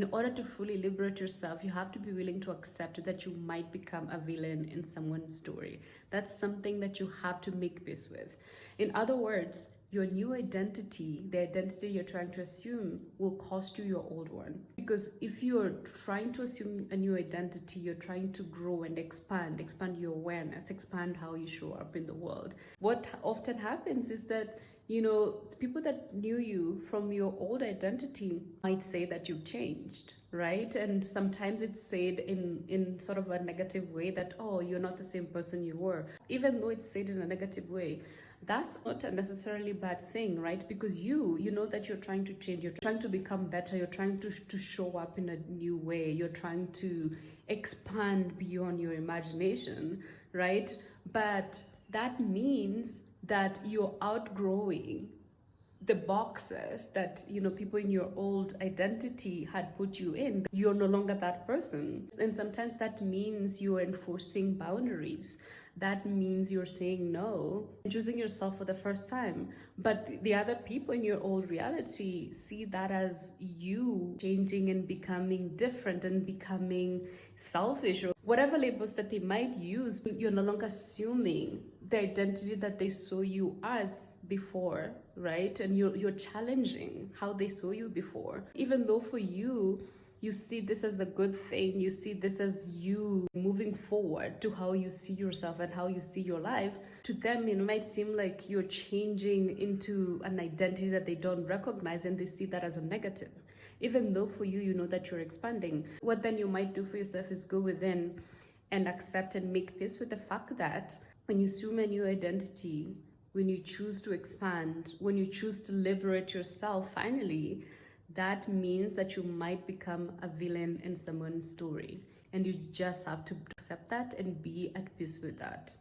In order to fully liberate yourself, you have to be willing to accept that you might become a villain in someone's story. That's something that you have to make peace with. In other words, your new identity, the identity you're trying to assume, will cost you your old one. Because if you're trying to assume a new identity, you're trying to grow and expand your awareness, expand how you show up in the world. What often happens is that, people that knew you from your old identity might say that you've changed, right? And sometimes it's said in sort of a negative way that, oh, you're not the same person you were. Even though it's said in a negative way, that's not a necessarily bad thing, right? Because you know that you're trying to change, you're trying to become better, you're trying to show up in a new way, you're trying to expand beyond your imagination, right? But that means that you're outgrowing the boxes that people in your old identity had put you in. You're no longer that person, and sometimes that means you're enforcing boundaries. That means you're saying no and choosing yourself for the first time. But the other people in your old reality see that as you changing and becoming different and becoming selfish, or whatever labels that they might use. You're no longer assuming the identity that they saw you as before, right? And you're challenging how they saw you before. Even though for you see this as a good thing, you see this as you moving forward to how you see yourself and how you see your life, to them it might seem like you're changing into an identity that they don't recognize, and they see that as a negative. Even though for you know that you're expanding. What then you might do for yourself is go within and accept and make peace with the fact that when you assume a new identity, when you choose to expand, when you choose to liberate yourself finally, that means that you might become a villain in someone's story. And you just have to accept that and be at peace with that.